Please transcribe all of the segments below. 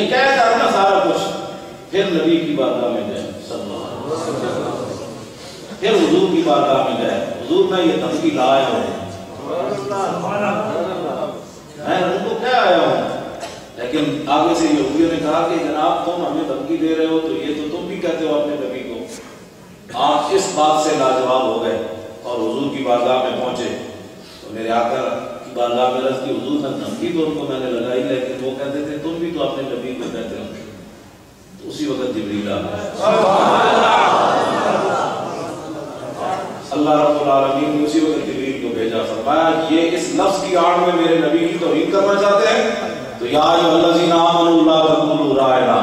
یہ کہہ کرنا سارا کچھ، پھر نبی کی بارگاہ میں گئے صلی اللہ علیہ وسلم، پھر حضور کی بارگاہ میں گئے، حضور میں یہ دھمکی لایا ہوں، میں ان کو کیا آیا ہوں، لیکن آگے سے یہودیوں نے کہا کہ جناب تم ہمیں دھمکی دے رہے ہو تو یہ تو تم بھی کہتے ہو اپنے نبی کو۔ آپ اس بات سے لاجواب ہو گئے اور حضور کی بارگاہ میں پہنچے تو میرے آقا کی بارگاہ میں عرض کی حضور نے دھمکی تو ان کو میں نے لگائی، لیکن وہ کہتے تھے تم بھی تو اپنے نبی کو کہتے ہو۔ تو اسی وقت جبریل آ گیا، اللہ رب العالمین نے اسی وقت جبریل کو بھیجا، فرمایا یہ اس لفظ کی آڑ میں میرے نبی کی توہین کرنا چاہتے ہیں تو یا ایھا الذین آمنوا لا تقولوا راعنا،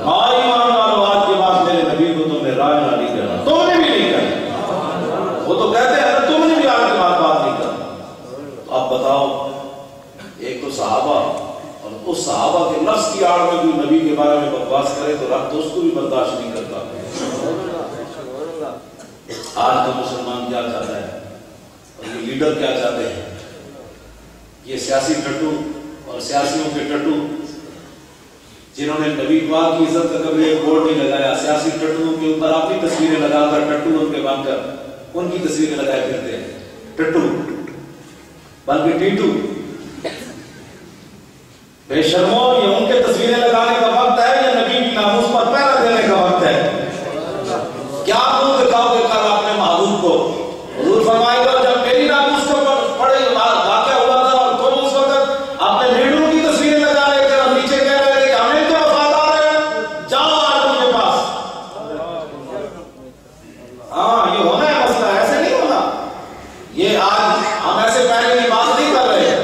ہاں ایمان والو آج کے بعد میرے نبی کو تم نے راعنا نہیں کہنا، تم نے بھی نہیں کہنا، وہ تو کہتے ہیں تم نے بھی آج کے بعد بات نہیں کرنا۔ تو اب بتاؤ، ایک تو صحابہ اور اس صحابہ کے لفظ کی آڑ میں کوئی نبی کے بارے میں بکواس کرے تو رب تو اس کو بھی برداشت نہیں کرتا۔ آج کا مسلمان کیا چاہتا ہے اور یہ لیڈر کیا چاہتے ہیں، یہ سیاسی ٹٹو اور سیاسیوں کے ٹٹو جنہوں نے نبی پاک کی عزت کا کبھی ایک بورڈ نہیں لگایا، سیاسی ٹٹو کے اوپر اپنی تصویریں لگا کر ٹٹو ان کے بن کر ان کی تصویریں لگائے پھرتے ہیں، ٹٹو بلکہ ٹیٹو، بے شرمو، یہ ان کے تصویریں لگانے کا وقت ہے یا نبی کی ناموس پر پہرا دینے کا وقت ہے؟ کیا منہ دکھاؤ گے کل اپنے محبوب کو؟ حضور فرمائے گا جب میری ناموس کے اوپر پڑے واقعہ ہوا تھا اور تم اس وقت اپنے لیڈروں کی تصویریں لگا رہے تھے اور نیچے کہہ رہے تھے کہ ہمیں تو وفادار ہے، جاؤ آج ان کے پاس۔ ہاں یہ ہونا ہے مسئلہ، ایسے نہیں ہونا، یہ آج ہم ایسے پہلے کی بات نہیں کر رہے ہیں۔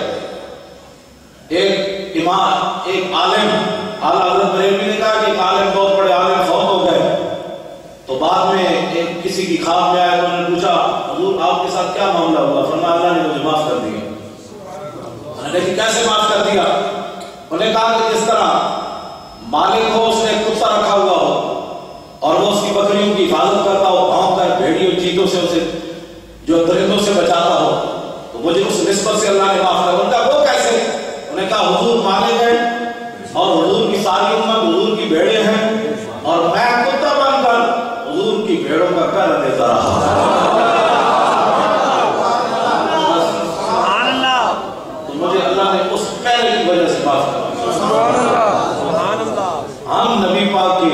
ایک امام، ایک عالم، اعلیٰ حضرت بریلوی نے کہا کہ ایک عالم، بہت بڑے عالم فوت ہو گئے تو بعد میں ایک کسی کی خواب میں آئے، انہوں نے پوچھا حضور آپ کے ساتھ کیا معاملہ ہوا؟ فرمایا اللہ نے مجھے معاف کر دیا۔ انہوں نے کہا کیسے معاف کر دیا؟ انہوں نے کہا کہ جس طرح مالک ہو، اس نے کتا رکھا ہوا ہو اور وہ اس کی بکریوں کی حفاظت کرتا ہو، بھونک کر بھیڑیوں چیتوں سے اسے جو درندوں سے بچاتا ہو، تو مجھے اس نسبت سے اللہ نے معاف کر دیا۔ ان کا وہ کیسے؟ انہوں نے کہا حضور مالک ہیں اور حضور کی ساری امت حضور کی بھیڑیں ہیں اور میں کتا بن کر حضور کی بھیڑوں کا پہرا دیتا رہا، تو مجھے اللہ نے اس پہرے کی وجہ سے معاف کر دیا۔ ہم نبی پاک کی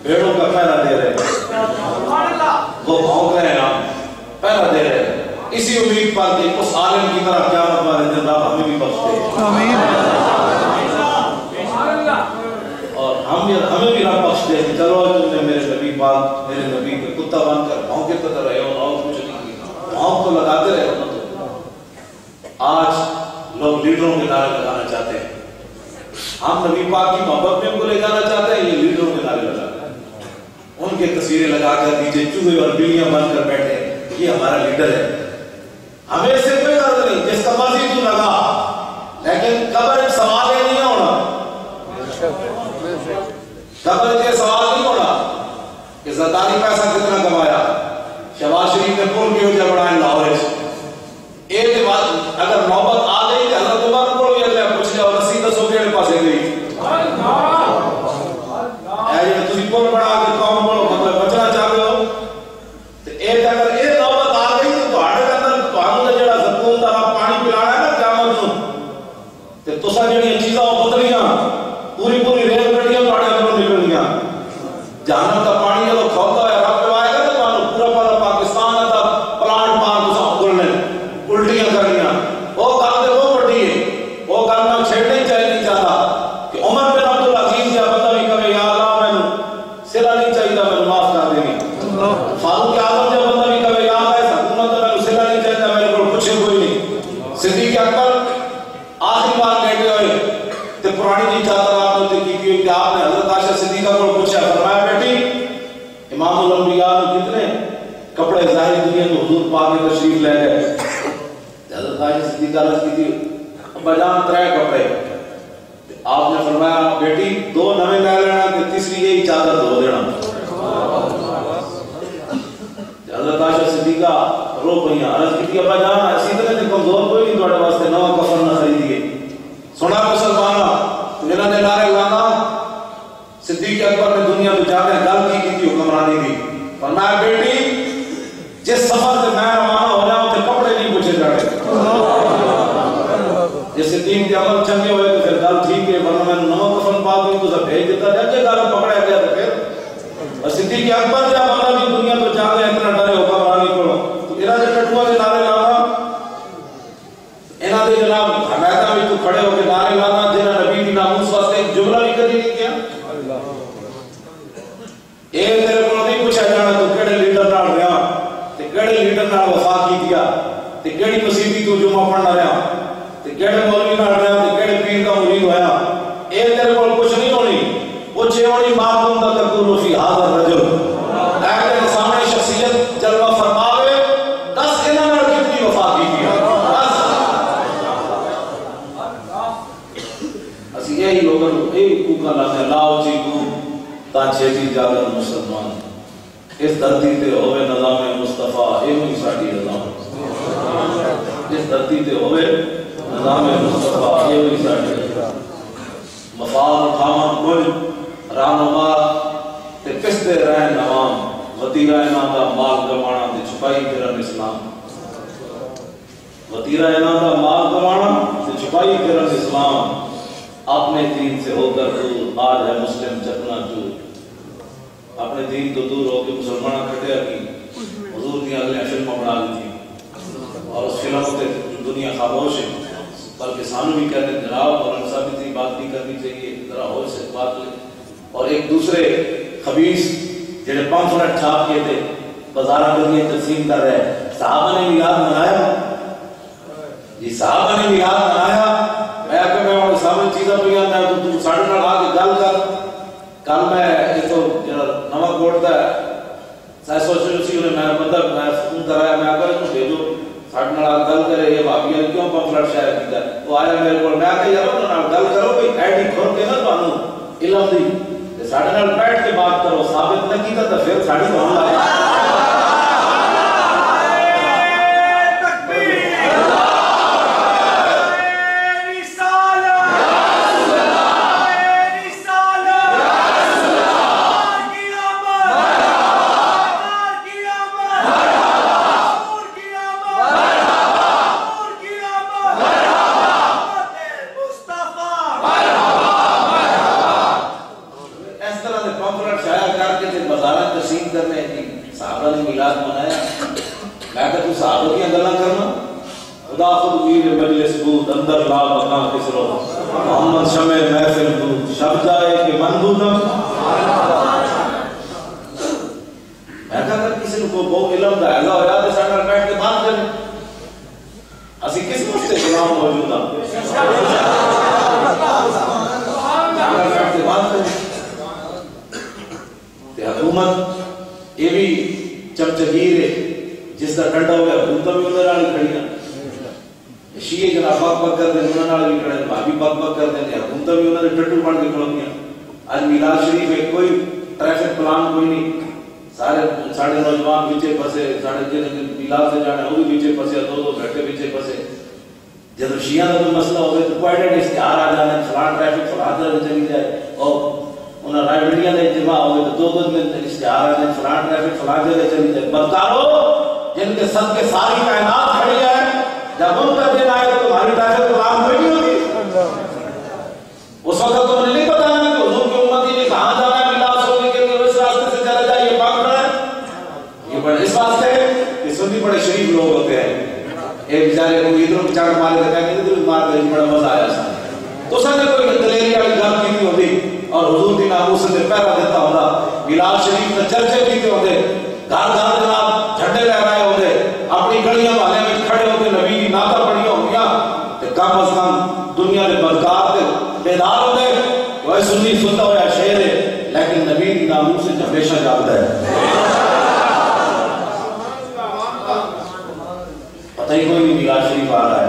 بھیڑوں کا پہرا دے رہے ہیں، وہ بھونک رہے ہیں، ہم پہرا دے رہے ہیں، اسی امید پر کہ اس عالم کی طرح قیامت والے دن رب ہمیں بھی بخش دے اور ہمیں بھی رب بخش دے کہ چلو تم نے میرے نبی پاک، میرے نبی کے کتا بن کر بھونکتے تو رہے ہو اور کچھ نہیں کیا، بھونک تو لگاتے رہے ہو نا۔ تو آج لوگ لیڈروں کے نعرے لگانا چاہتے ہیں، ہم نبی پاک کی محبت میں ان کو لے جانا چاہتے ہیں، یہ لیڈروں کے نعرے لگاتے ہیں، ان کے تصویریں لگا کر نیچے چوہے اور بلیاں بن کر بیٹھے، یہ ہمارا لیڈر ہے۔ ہمیں اس سے کوئی غرض نہیں، جس کا مرضی تو لگا، لیکن قبر ایک سوال یہ نہیں ہونا، قبر کے سوال نہیں ہونا کہ زرداری پیسہ کتنا کمایا، شہباز شریف نے پول کی وجہ بڑھائے لاہور سے، ایک بات اگر نوبت آ گئی کہ حضرت عمر کو یہ لے پوچھ لیا اور رسی دسو کے پاسے گئی اے تسی پول بڑھا کے قوم کو مطلب بچنا چاہتے ہو، تو ایک اگر یہ نوبت آ گئی تو تہاڈے اندر تہانوں جڑا زکون دا پانی پلانا ہے نا قیامت نوں، تے تساں جڑیاں چیزاں بدلیاں پوری پوری ریل گڈیاں تہاڈے اندروں نکلنیاں، جہنم کا پانی جب کھولتا ہے رب پوائے گا تو تمہیں پورا پورا پاکستان کا پلانٹ مار تساں اگلنے الٹیاں کرنیاں، وہ گل تے وہ بڑی ہے، وہ گل میں چھیڑنا ہی نہیں چاہتا کہ عمر بن عبدالعزیز یا بندہ بھی کہے یا اللہ مینوں سلا نہیں چاہیے مینوں معاف کر دینی، فاروق اعظم یا بندہ بھی کہے یا اللہ اس حکومت مینوں سلا نہیں چاہیے میرے کو کچھ کوئی نہیں، صدیق اکبر آخری بار لیٹے ہوئے تے پرانی نہیں چاہتا آپ نے کی کہ آپ نے حضرت عائشہ صدیقہ کو پوچھا، فرمایا بیٹی امام الانبیاء نے کتنے کپڑے ظاہر دیے تو حضور پاک نے تشریف لے گئے، حضرت عائشہ صدیقہ عرض کی تھی بجان 3 کپڑے، آپ نے فرمایا بیٹی 2 نویں لے لینا تے تیسری یہی چادر دھو دینا۔ حضرت عائشہ صدیقہ رو پئیاں، عرض کی ابا جان اسی طرح تے کمزور کوئی نہیں تہاڈے واسطے نواں کفن نہ خریدیے۔ سنا مسلماناں جنہاں نے نعرے لانا صدیق اکبر نے دنیا میں جانے گل کی تھی حکمرانی دی، فرمایا بیٹی جس سفر سے میں روانہ ہو جاؤں تے کپڑے نہیں پوچھے جانے، جس صدیق کے عمل چنگے ہوئے تو پھر گل ٹھیک ہے، ورنہ میں نو کفن پا دوں تو سب بھیج دیتا جب گل پکڑا گیا تو پھر صدیق اکبر جب اللہ بھی دنیا تو جانے اتنا ڈرے حکمرانی کو تو انہاں دے ٹٹوؤں دے نعرے لانا، انہاں دے جناب حمایتاں وچ تو کھڑے ہو کے نعرے لانا جنہاں نبی دی ناموس واسطے ایک جملہ بھی کبھی نہیں کیا۔ اے تیرے کو نہیں پوچھا جانا تو کیڑے لیڈر نال رہیا تے کیڑے لیڈر نال وفا کیتیا تے کیڑی مسیتی تو جمعہ پڑھنا رہیا تے کیڑے مولوی نال رہیا تے کیڑے پیر دا مرید ہویا، اے تیرے کو کچھ نہیں ہونی، پوچھے ہونی معلوم دا تکون فی حاضر رجل، اے سامنے شخصیت جلوہ فرماوے دس انہاں نال کتنی وفا کیتیا، اسی یہی لوگوں یہی کوکا لاتے لاؤ جی کو تا چھتی جاگر مسلمان، اس دھرتی تے ہوئے نظام مصطفیٰ اے ہوئی ساڑی نظام، اس دھرتی تے ہوئے نظام مصطفیٰ اے ہوئی ساڑی نظام، مفاد خامن کل رانما تے پستے رہن نوام، وطیرہ انہاں دا مال گمانا تے چھپائی کرن اسلام، وطیرہ انہاں دا مال گمانا تے چھپائی کرن اسلام، اپنے دین سے ہو کر دور آج ہے مسلم چکنا چور، اپنے دین تو دور ہو کے مسلمانہ کھٹیا کی حضور کی اگلے فلموں بنا دی تھی اور اس فلموں سے دنیا خاموش ہے، بلکہ سانو بھی کہتے ہیں جناب اور انسان بھی تھی بات نہیں کرنی چاہیے، ذرا ہوش سے بات لیں، اور ایک دوسرے خبیث جنہیں پمفلٹ چھاپ کے تھے بازارہ دنیا تقسیم کر رہے، صحابہ نے میلاد منایا، جی صحابہ نے میلاد منایا، میں وہاں سامنے چیزیں پہ آتا ہے تو ساڑھے نال آ کے گل کر، کل میں یہ تو نواں کوٹ دا ہے سائے سوچے اسی انہیں میں بندہ میں فون کرایا میں آگا انہوں بھیجو ساڑھے نال آ گل کرے یہ بھابیاں کیوں پمفلٹ شائع کیتا ہے، وہ آیا میرے کو میں آگا یار انہوں نال گل کرو کوئی ایڈی کھول کے نہ بانو علم دی ساڑھے نال بیٹھ کے بات کرو، ثابت نہ کیتا تو پھر ساڑھی بہن لائے اندر لا بقا کسرو محمد شمع محفل دود شب جائے کہ من دودم، میں کہا کہ کسی کو بہت علم دا ایزا ہو جاتے ساڑھا بیٹھ کے بات کریں، اسی کس وقت سے غلام موجود ہیں ساڑھا بیٹھ کے بات کریں، تے حکومت یہ بھی چمچگیر ہے جس کا ڈنڈا ہو گیا حکومت بھی ادھر آنی کھڑی ہے، شیعہ جناب پاک پاک کر دیں انہوں نے بھی کھڑے بھابی پاک پاک کر دیں حکومت بھی انہوں نے ٹٹو بن کے کھڑوں گیا، آج میلاد شریف میں کوئی ٹریفک پلان کوئی نہیں، سارے نوجوان پیچھے پھنسے، سارے جن میلاد سے جانے وہ بھی پیچھے پھنسے، دو گھنٹے پیچھے پھنسے، جب شیعہ کا کوئی مسئلہ ہوگا تو کوئی ڈیٹ اشتہار آ جانے فلان ٹریفک فلان جگہ چلی جائے، اور انہوں رائے بڑیاں نے اجتماع ہوگا تو دو میں اشتہار آ جائے فلان ٹریفک فلان جگہ چلی جائے، بدکارو جن کے صدقے ساری کائنات کھڑی ہے جب ان کا دن آئے تو تمہاری ٹریفک پلان کوئی نہیں ہوتی، اس وقت تمہیں نہیں پتا ہے کہ حضور کی امتی نے کہاں جانا ہے میلاد سونے کے لیے اس راستے سے چلا جائے، یہ پاک کرنا ہے، یہ بڑے اس واسطے کہ سنی بڑے شریف لوگ ہوتے ہیں، ایک بیچارے کو ادھروں کی چاٹ مارے دیتا ہے کہ ادھر مار دے بڑا مزہ آیا سا تو سنے کوئی دلیری والی گل کی نہیں ہوتی اور حضور کی ناموس سے پہرا دیتا ہوتا، میلاد شریف میں چرچے پیتے ہوتے، گھر گھر جناب جھنڈے لہرائے ہوتے، اپنی گلیاں والے میں کھڑے ہوتے، نبی کی نعتیں پڑھیاں ہوگیا تے کم از کم دنیا کے بدکار تے بیدار ہوتے، وہ سنی سنتا ہوا شعر ہے لیکن نبی کی ناموس سے ہمیشہ جاگتا ہے، پتہ ہی کوئی نہیں میلاد شریف آ رہا ہے،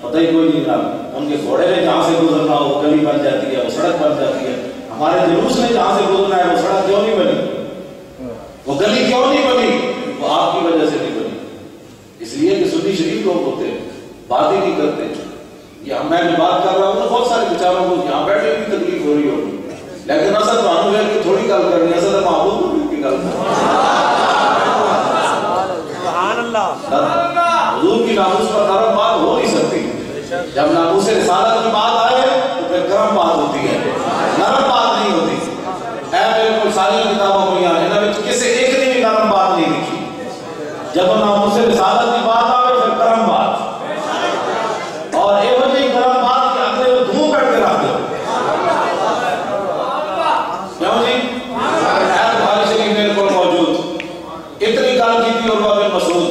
پتہ ہی کوئی نہیں جناب، ان کے گھوڑے نے جہاں سے گزرنا ہو گلی بن جاتی ہے، وہ سڑک بن جاتی ہے، ہمارے جلوس نے جہاں سے گزرنا ہے وہ سڑک کیوں نہیں بنی، وہ گلی کیوں نہیں بنی، وہ آپ کی وجہ سے نہیں بنی، اس لیے کہ سنی شریف لوگ ہوتے ہیں بات ہی نہیں کرتے، یہ میں بات کر رہا ہوں بہت سارے بیچاروں کو یہاں بیٹھے بھی تکلیف ہو رہی ہوگی، لیکن اصل تو ہم کی تھوڑی گل کرنی اصل محبوب کی گل سبحان اللہ حضور کی ناموس پر نرم بات ہو نہیں سکتی. جب ناموس رسالت کی بات آئے تو پھر گرم بات ہوتی ہے, نرم بات نہیں ہوتی. اے میرے کو ساری کتابوں میں یہاں انہوں نے کسی ایک نے بھی نرم بات نہیں لکھی. جب ناموس رسالت کی بات آئے پھر گرم بات, اور یہ وجہ گرم بات کے اندر وہ دھوں کٹ کے رکھ دو. کیوں جی بخاری شریف میرے کو موجود اتنی گل کی تھی عروہ بن مسعود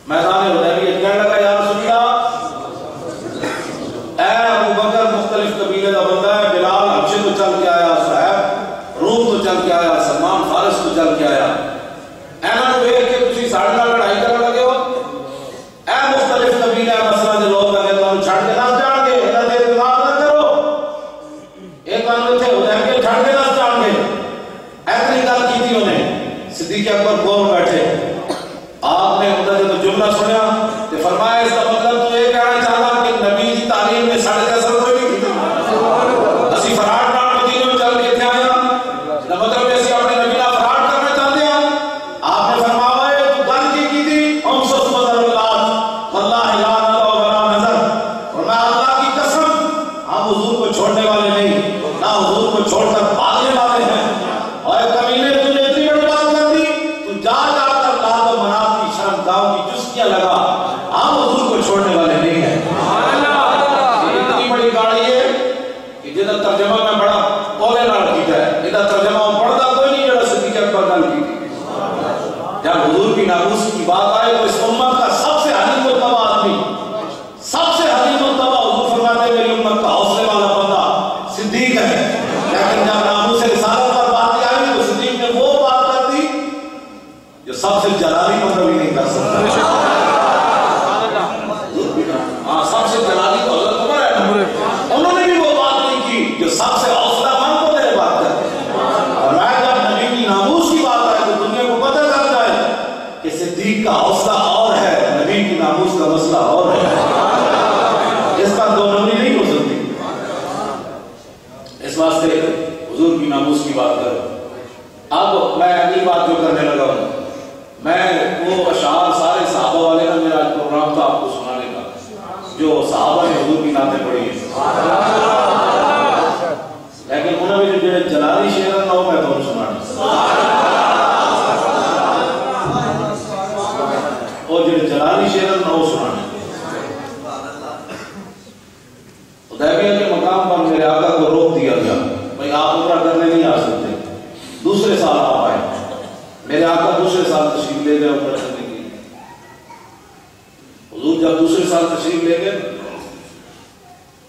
میدان حدیبیہ کہنے لگا یا رسول اللہ, اے ابو بکر مختلف قبیلے کا بندہ ہے, بلال حبشے تو چل کے آیا, صہیب روم تو چل کے آیا, سلمان فارس تو چل کے آیا, اینا نو ویکھ کے تسی ساڈے نال لڑائی کرن لگے ہو. اے مختلف قبیلے مسئلہ دے لوگ اگے تانوں چھڈ کے نہ جان گے, انہاں دے اعتماد نہ کرو, اے تانوں ایتھے حدیبیہ چھڈ کے نہ جان گے. اتنی گل کیتی انہیں. صدیق اکبر کول بیٹھے, آپ نے انہوں نے تو جملہ سنیا کہ فرمایا اس کا مطلب تو یہ کہنا چاہتا کہ نبی کی تعلیم میں ساڑھے کا اثر کوئی نہیں تھی. اسی فراڈ نال مدینے میں چل کے تھے آیا نہ مطلب ایسی اپنے نبی نہ فراڈ کرنا چاہتے ہیں. آپ نے فرمایا تو گل کی تھی ہم سب مدر اللہ واللہ لا نظر ولا نظر, اور میں اللہ کی قسم ہم حضور کو چھوڑنے والے نہیں, نہ حضور کو چھوڑ کر بھاگنے والے ہیں. اور کمینے تو نے اتنی بڑی بات کر دی, تو جا جا کر لاد و منات کی شرم گاؤں کی جسکیاں لگا, ہم حضور کو چھوڑنے والے نہیں ہیں. اتنی بڑی گاڑی ہے کہ جدھا ترجمہ میں بڑا پولے نال کیتا ہے, ادھا ترجمہ پڑھتا کوئی نہیں جڑا صدیق اکبر نال کی تھی. جب حضور کی ناموس کی بات آئے تو اس امت کا سب سے حلیم و طبع آدمی, سب سے حلیم و طبع, حضور فرماتے میری امت کا حوصلے والا بندہ صدیق ہے. لیکن جب ناموس رسالت پر بات آئی تو صدیق نے وہ بات کر دی جو سب سے جلالی بندہ بھی نہیں کر سکتا. ہاں سب سے جلالی تو حضرت عمر ہے نا, انہوں نے بھی وہ بات نہیں کی جو سب سے حوصلہ مند کو میرے بات کرتے ہیں. اور میں جب نبی کی ناموس کی بات آئے تو دنیا کو پتہ چل جائے کہ صدیق کا حوصلہ اور ہے, نبی کی ناموس کا مسئلہ اور ہے. اس پر دو نمبری نہیں ہو سکتی. اس واسطے حضور کی ناموس کی بات کرو. اب میں اگلی بات جو کرنے لگا ہوں, میں وہ اشعار سارے صحابہ والے کا میرا پروگرام تھا آپ کو سنانے کا جو صحابہ نے حضور کی نعتیں پڑھی ہیں, لیکن انہوں نے جو جلالی شعر نہ ہو میں تو سنانا, اور جو جلالی شعر نہ ہو سنانا. حدیبیہ کے مقام پر میرے آقا کو روک دیا گیا, بھئی آپ عمرہ کرنے نہیں آ سکتے. دوسرے سال آپ آئے, میرے آقا دوسرے سال تشریف لے گئے عمرہ کرنے کے لیے. حضور جب دوسرے سال تشریف لے گئے,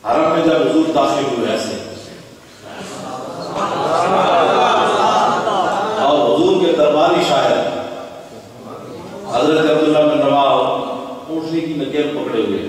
حرم میں جب حضور داخل ہوئے ایسے, اور حضور کے درباری شاعر حضرت عبداللہ بن رواحہ اونٹنی کی نکیل پکڑے ہوئے,